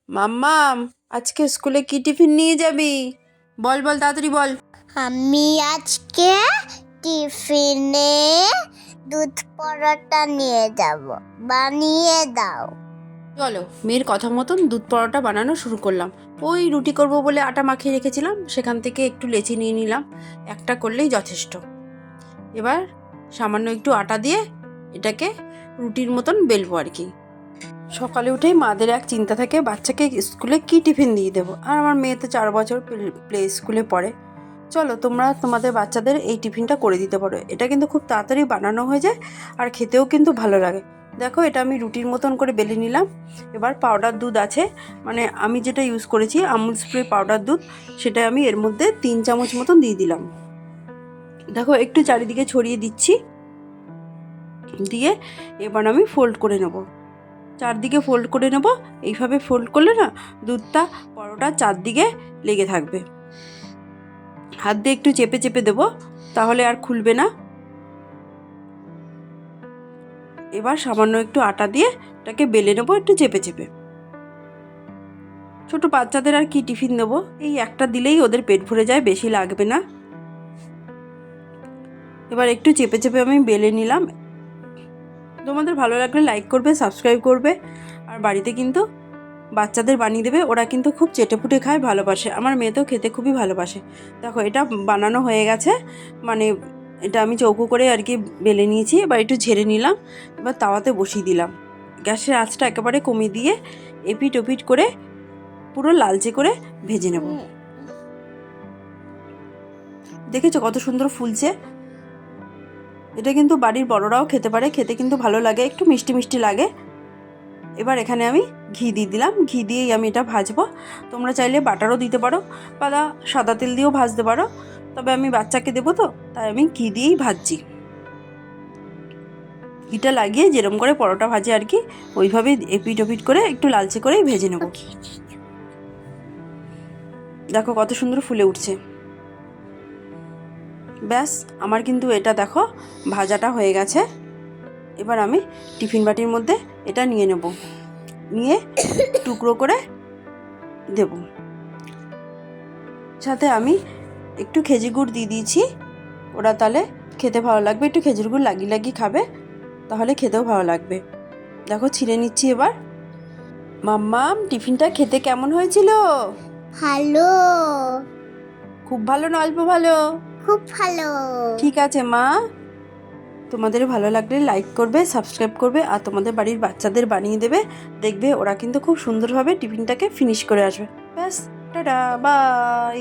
মাম্মাম, আজকে স্কুলে কি টিফিন নিয়ে যাবি? বল বল, তাড়াতাড়ি বল। আমি আজকে টিফিনে দুধ পরোটা নিয়ে যাব, বানিয়ে দাও। চলো, মেয়ের কথা মতন দুধ পরোটা বানানো শুরু করলাম। ওই রুটি করব বলে আটা মাখিয়ে রেখেছিলাম, সেখান থেকে একটু লেচি নিয়ে নিলাম। একটা করলেই যথেষ্ট। এবার সামান্য একটু আটা দিয়ে এটাকে রুটির মতন বেলবো আর কি। সকালে উঠেই মাদের এক চিন্তা থাকে, বাচ্চাকে স্কুলে কি টিফিন দিয়ে দেবো। আর আমার মেয়ে তো 4 বছর প্লে স্কুলে পড়ে। চলো, তোমরা তোমাদের বাচ্চাদের এই টিফিনটা করে দিতে পারো। এটা কিন্তু খুব তাড়াতাড়ি বানানো হয়ে যায় আর খেতেও কিন্তু ভালো লাগে। দেখো, এটা আমি রুটির মতন করে বেলে নিলাম। এবার পাউডার দুধ আছে, মানে আমি যেটা ইউজ করেছি আমুল স্প্রে পাউডার দুধ, সেটা আমি এর মধ্যে 3 চামচ মতন দিয়ে দিলাম। দেখো, একটু চারিদিকে ছড়িয়ে দিচ্ছি, দিয়ে এবার আমি ফোল্ড করে নেব। চারদিকে ফোল্ড করে নেব। এইভাবে ফোল্ড করলে না দুধটা পরোটার চারদিকে লেগে থাকবে। হাত দিয়ে একটু চেপে চেপে দেবো, তাহলে আর খুলবে না। এবার সামান্য একটু আটা দিয়ে এটাকে বেলে নেবো একটু চেপে চেপে। ছোট বাচ্চাদের আর কি টিফিন দেবো, এই একটা দিলেই ওদের পেট ভরে যায়, বেশি লাগবে না। এবার একটু চেপে চেপে আমি বেলে নিলাম। তোমাদের ভালো লাগলে লাইক করবে, সাবস্ক্রাইব করবে, আর বাড়িতে কিন্তু বাচ্চাদের বানিয়ে দেবে। ওরা কিন্তু খুব চেটেপুটে খায়, ভালোবাসে। আমার মেয়ে তো খেতে খুবই ভালোবাসে। দেখো, এটা বানানো হয়ে গেছে, মানে এটা আমি চৌকো করে আর কি বেলে নিয়েছি। এবার একটু ঝেড়ে নিলাম, এবার তাওয়াতে বসিয়ে দিলাম। গ্যাসের আঁচটা একেবারে কমিয়ে দিয়ে এপিট ওপিট করে পুরো লালচে করে ভেজে নেব। দেখেছো কত সুন্দর ফুলছে? এটা কিন্তু বাড়ির বড়রাও খেতে পারে, খেতে কিন্তু ভালো লাগে, একটু মিষ্টি মিষ্টি লাগে। এবার এখানে আমি ঘি দিয়ে দিলাম, ঘি দিয়েই আমি এটা ভাজবো। তোমরা চাইলে বাটারও দিতে পারো বা সাদা তেল দিয়েও ভাজতে পারো, তবে আমি বাচ্চাকে দেবো তো, তাই আমি ঘি দিয়েই ভাজছি। ঘিটা লাগিয়ে যেরকম করে পরোটা ভাজে আর কি, ওইভাবেই এপিট ওপিট করে একটু লালচে করেই ভেজে নেব। দেখো কত সুন্দর ফুলে উঠছে। ব্যাস, আমার কিন্তু এটা দেখো ভাজাটা হয়ে গেছে। এবার আমি টিফিন বাটির মধ্যে এটা নিয়ে নেব, নিয়ে টুকরো করে দেব। সাথে আমি একটু খেজুর গুড় দিয়ে দিয়েছি, ওরা তাহলে খেতে ভালো লাগবে। একটু খেজুর গুড় লাগিয়ে লাগিয়ে খাবে, তাহলে খেতেও ভালো লাগবে। দেখো, ছিঁড়ে নিচ্ছি এবার। মাম্মাম, টিফিনটা খেতে কেমন হয়েছিল? ভালো, খুব ভালো না অল্প ভালো? খুব ভালো। ঠিক আছে মা, তোমাদের ভালো লাগলে লাইক করবে, সাবস্ক্রাইব করবে, আর তোমাদের বাড়ির বাচ্চাদের বানিয়ে দেবে। দেখবে ওরা কিন্তু খুব সুন্দরভাবে টিফিনটাকে ফিনিশ করে আসবে। ব্যাস, টাটা, বাই।